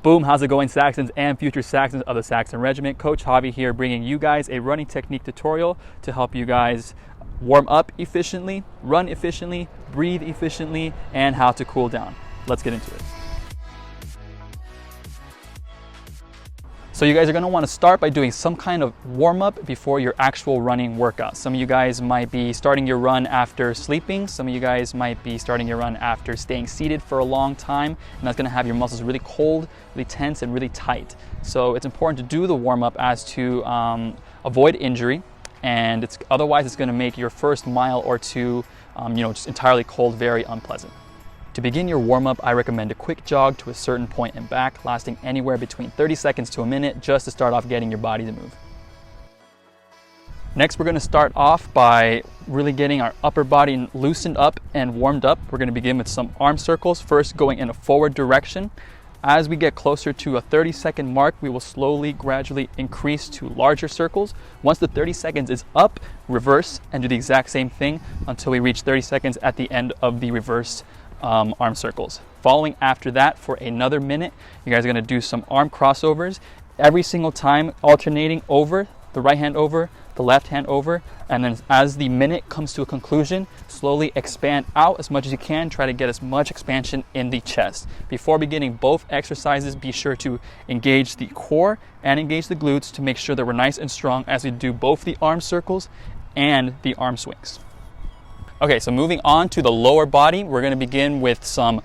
Boom, how's it going, Saxons and future Saxons of the Saxon Regiment? Coach Javi here, bringing you guys a running technique tutorial to help you guys warm up efficiently, run efficiently, breathe efficiently, and how to cool down. Let's get into it. So you guys are going to want to start by doing some kind of warm-up before your actual running workout. Some of you guys might be starting your run after sleeping. Some of you guys might be starting your run after staying seated for a long time, and that's going to have your muscles really cold, really tense, and really tight. So it's important to do the warm-up as to avoid injury, and otherwise it's going to make your first mile or two just entirely cold, very unpleasant. To begin your warm-up, I recommend a quick jog to a certain point and back, lasting anywhere between 30 seconds to a minute, just to start off getting your body to move. Next, we're going to start off by really getting our upper body loosened up and warmed up. We're going to begin with some arm circles, first going in a forward direction. As we get closer to a 30-second mark, we will slowly, gradually increase to larger circles. Once the 30 seconds is up, reverse and do the exact same thing until we reach 30 seconds at the end of the reverse arm circles. Following after that for another minute, you guys are going to do some arm crossovers every single time, alternating over the right hand over, the left hand over, and then as the minute comes to a conclusion, slowly expand out as much as you can. Try to get as much expansion in the chest. Before beginning both exercises, be sure to engage the core and engage the glutes to make sure that we're nice and strong as we do both the arm circles and the arm swings. Okay, so moving on to the lower body, we're going to begin with some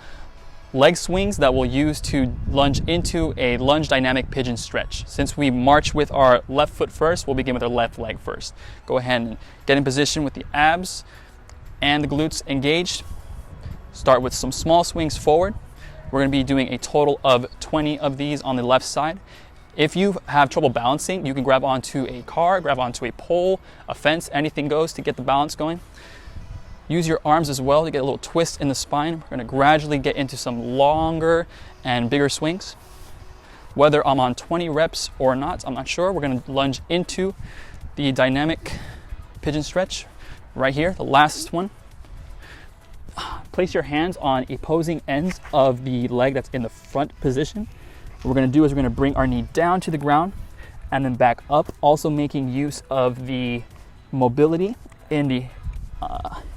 leg swings that we'll use to lunge into a lunge dynamic pigeon stretch. Since we march with our left foot first, we'll begin with our left leg first. Go ahead and get in position with the abs and the glutes engaged. Start with some small swings forward. We're going to be doing a total of 20 of these on the left side. If you have trouble balancing, you can grab onto a car, grab onto a pole, a fence, anything goes to get the balance going. Use your arms as well to get a little twist in the spine. We're going to gradually get into some longer and bigger swings. Whether I'm on 20 reps or not, I'm not sure. We're going to lunge into the dynamic pigeon stretch right here, the last one. Place your hands on opposing ends of the leg that's in the front position. What we're going to do is we're going to bring our knee down to the ground and then back up, also making use of the mobility in the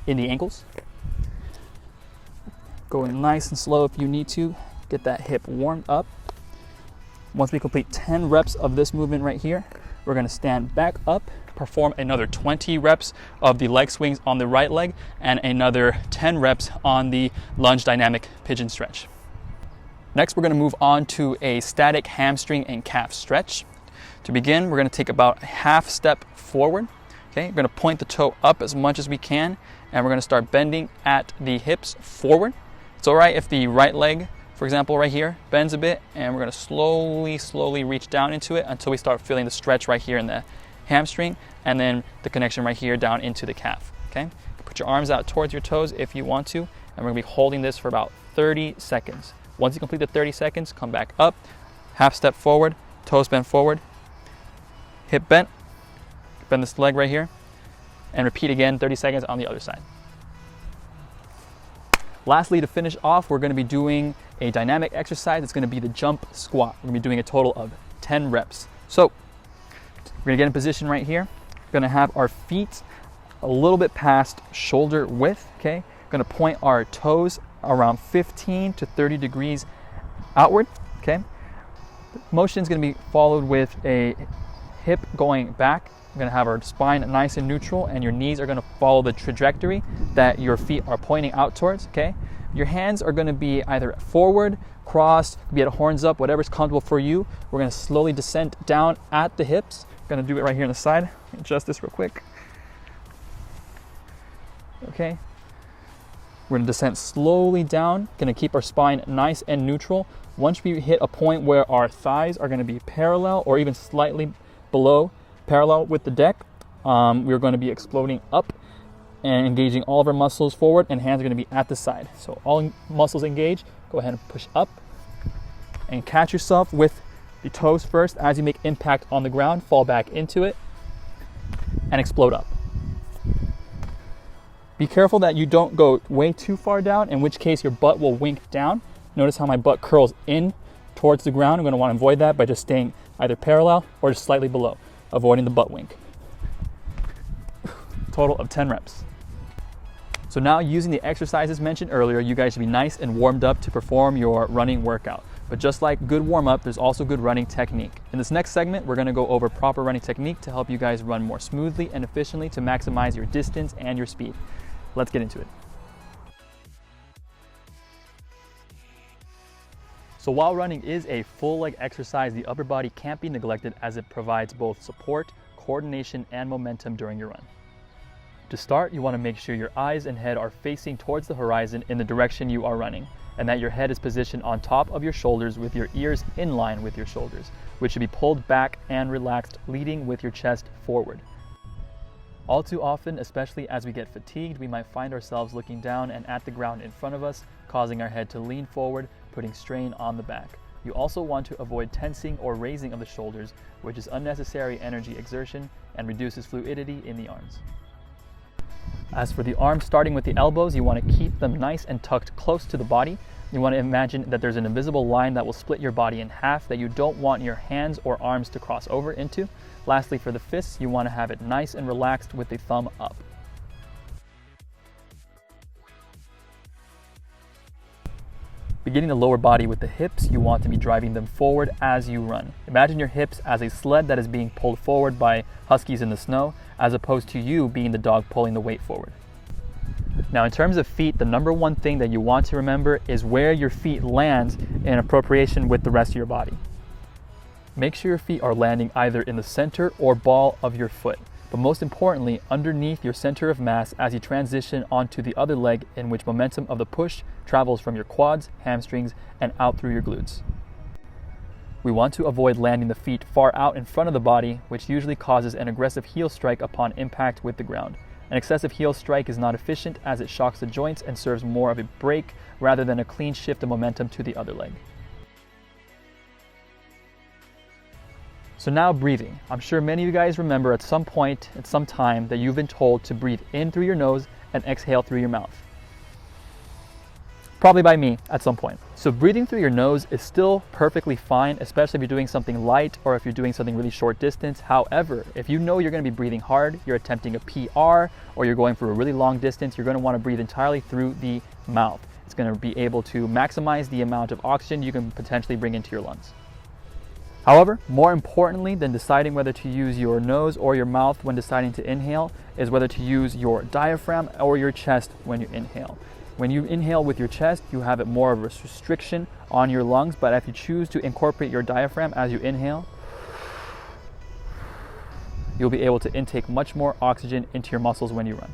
ankles. Going nice and slow if you need to. Get that hip warmed up. Once we complete 10 reps of this movement right here, we're going to stand back up, perform another 20 reps of the leg swings on the right leg, and another 10 reps on the lunge dynamic pigeon stretch. Next, we're going to move on to a static hamstring and calf stretch. To begin, we're going to take about a half step forward. Okay, we're going to point the toe up as much as we can, and we're going to start bending at the hips forward. It's all right if the right leg, for example, right here, bends a bit, and we're going to slowly reach down into it until we start feeling the stretch right here in the hamstring, and then the connection right here down into the calf. Okay, put your arms out towards your toes if you want to, and we're going to be holding this for about 30 seconds. Once you complete the 30 seconds, come back up, half step forward, toes bent forward, hip bent. Bend this leg right here, and repeat again 30 seconds on the other side. Lastly, to finish off, we're going to be doing a dynamic exercise. It's going to be the jump squat. We're going to be doing a total of 10 reps. So we're going to get in position right here. We're going to have our feet a little bit past shoulder width. Okay, we're going to point our toes around 15 to 30 degrees outward. Okay, the motion is going to be followed with a hip going back. We're going to have our spine nice and neutral, and your knees are going to follow the trajectory that your feet are pointing out towards. Okay, your hands are going to be either forward, crossed, be at horns up, whatever's comfortable for you. We're going to slowly descend down at the hips. We're going to do it right here on the side. Let me adjust this real quick. Okay, we're going to descend slowly down. Going to keep our spine nice and neutral. Once we hit a point where our thighs are going to be parallel or even slightly below parallel with the deck, we're going to be exploding up and engaging all of our muscles forward, and hands are going to be at the side. So all muscles engage. Go ahead and push up and catch yourself with the toes first. As you make impact on the ground, fall back into it and explode up. Be careful that you don't go way too far down, in which case your butt will wink down. Notice how my butt curls in towards the ground. I'm going to want to avoid that by just staying either parallel or just slightly below, avoiding the butt wink. Total of 10 reps. So now, using the exercises mentioned earlier, you guys should be nice and warmed up to perform your running workout. But just like good warm-up, there's also good running technique. In this next segment, we're going to go over proper running technique to help you guys run more smoothly and efficiently to maximize your distance and your speed. Let's get into it. So while running is a full leg exercise, the upper body can't be neglected as it provides both support, coordination, and momentum during your run. To start, you want to make sure your eyes and head are facing towards the horizon in the direction you are running, and that your head is positioned on top of your shoulders with your ears in line with your shoulders, which should be pulled back and relaxed, leading with your chest forward. All too often, especially as we get fatigued, we might find ourselves looking down and at the ground in front of us, causing our head to lean forward, putting strain on the back. You also want to avoid tensing or raising of the shoulders, which is unnecessary energy exertion and reduces fluidity in the arms. As for the arms, starting with the elbows, you want to keep them nice and tucked close to the body. You want to imagine that there's an invisible line that will split your body in half that you don't want your hands or arms to cross over into. Lastly, for the fists, you want to have it nice and relaxed with the thumb up. Beginning the lower body with the hips, you want to be driving them forward as you run. Imagine your hips as a sled that is being pulled forward by huskies in the snow, as opposed to you being the dog pulling the weight forward. Now, in terms of feet, the number one thing that you want to remember is where your feet land in appropriation with the rest of your body. Make sure your feet are landing either in the center or ball of your foot, but most importantly, underneath your center of mass as you transition onto the other leg, in which momentum of the push travels from your quads, hamstrings, and out through your glutes. We want to avoid landing the feet far out in front of the body, which usually causes an aggressive heel strike upon impact with the ground. An excessive heel strike is not efficient as it shocks the joints and serves more of a break rather than a clean shift of momentum to the other leg. So now, breathing. I'm sure many of you guys remember at some point, at some time, that you've been told to breathe in through your nose and exhale through your mouth. Probably by me at some point. So breathing through your nose is still perfectly fine, especially if you're doing something light or if you're doing something really short distance. However, if you know you're going to be breathing hard, you're attempting a PR, or you're going for a really long distance, you're going to want to breathe entirely through the mouth. It's going to be able to maximize the amount of oxygen you can potentially bring into your lungs. However, more importantly than deciding whether to use your nose or your mouth when deciding to inhale is whether to use your diaphragm or your chest when you inhale. When you inhale with your chest, you have it more of a restriction on your lungs, but if you choose to incorporate your diaphragm as you inhale, you'll be able to intake much more oxygen into your muscles when you run.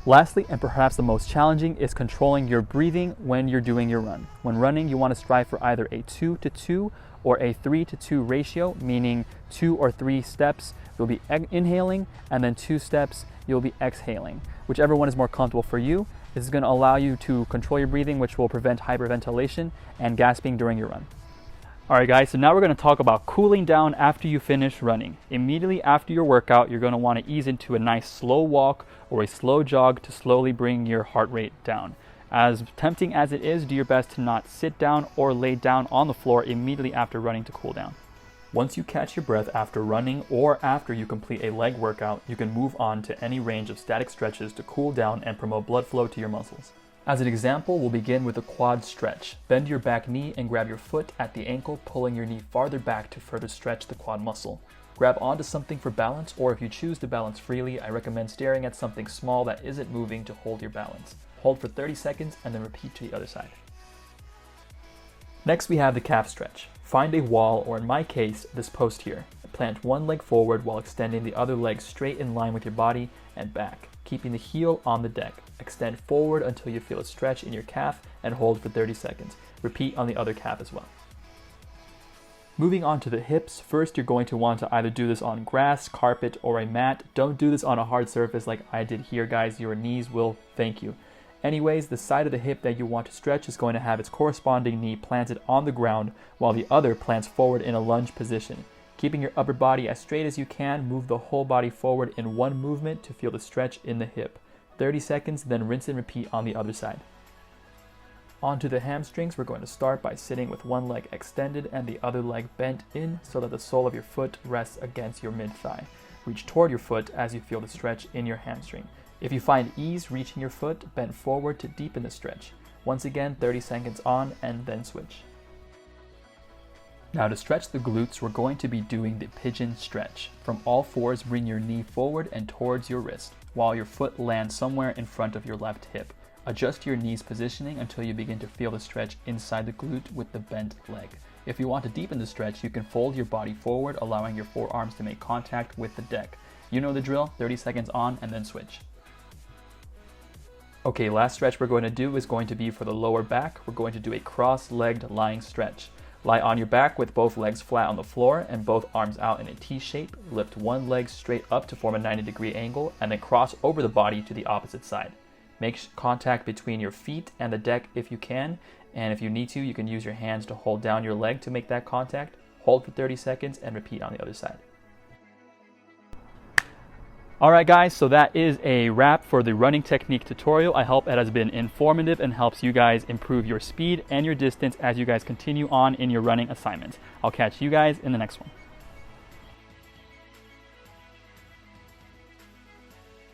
Lastly, and perhaps the most challenging, is controlling your breathing when you're doing your run. When running, you want to strive for either a 2-to-2 or a 3-to-2 ratio, meaning 2 or 3 steps you'll be inhaling, and then 2 steps you'll be exhaling. Whichever one is more comfortable for you. This is going to allow you to control your breathing, which will prevent hyperventilation and gasping during your run. Alright guys, so now we're going to talk about cooling down after you finish running. Immediately after your workout, you're going to want to ease into a nice slow walk or a slow jog to slowly bring your heart rate down. As tempting as it is, do your best to not sit down or lay down on the floor immediately after running to cool down. Once you catch your breath after running or after you complete a leg workout, you can move on to any range of static stretches to cool down and promote blood flow to your muscles. As an example, we'll begin with a quad stretch. Bend your back knee and grab your foot at the ankle, pulling your knee farther back to further stretch the quad muscle. Grab onto something for balance, or if you choose to balance freely, I recommend staring at something small that isn't moving to hold your balance. Hold for 30 seconds and then repeat to the other side. Next, we have the calf stretch. Find a wall, or in my case, this post here. Plant one leg forward while extending the other leg straight in line with your body and back, keeping the heel on the deck. Extend forward until you feel a stretch in your calf and hold for 30 seconds. Repeat on the other calf as well. Moving on to the hips, first you're going to want to either do this on grass, carpet, or a mat. Don't do this on a hard surface like I did here, guys. Your knees will thank you. Anyways, the side of the hip that you want to stretch is going to have its corresponding knee planted on the ground while the other plants forward in a lunge position. Keeping your upper body as straight as you can, move the whole body forward in one movement to feel the stretch in the hip. 30 seconds, then rinse and repeat on the other side. Onto the hamstrings, we're going to start by sitting with one leg extended and the other leg bent in so that the sole of your foot rests against your mid-thigh. Reach toward your foot as you feel the stretch in your hamstring. If you find ease reaching your foot, bend forward to deepen the stretch. Once again, 30 seconds on and then switch. Now to stretch the glutes, we're going to be doing the pigeon stretch. From all fours, bring your knee forward and towards your wrist, while your foot lands somewhere in front of your left hip. Adjust your knee's positioning until you begin to feel the stretch inside the glute with the bent leg. If you want to deepen the stretch, you can fold your body forward, allowing your forearms to make contact with the deck. You know the drill, 30 seconds on and then switch. Okay, last stretch we're going to do is going to be for the lower back. We're going to do a cross-legged lying stretch. Lie on your back with both legs flat on the floor and both arms out in a T shape. Lift one leg straight up to form a 90-degree angle and then cross over the body to the opposite side. Make contact between your feet and the deck if you can, and if you need to, you can use your hands to hold down your leg to make that contact. Hold for 30 seconds and repeat on the other side. Alright guys, so that is a wrap for the running technique tutorial. I hope it has been informative and helps you guys improve your speed and your distance as you guys continue on in your running assignments. I'll catch you guys in the next one.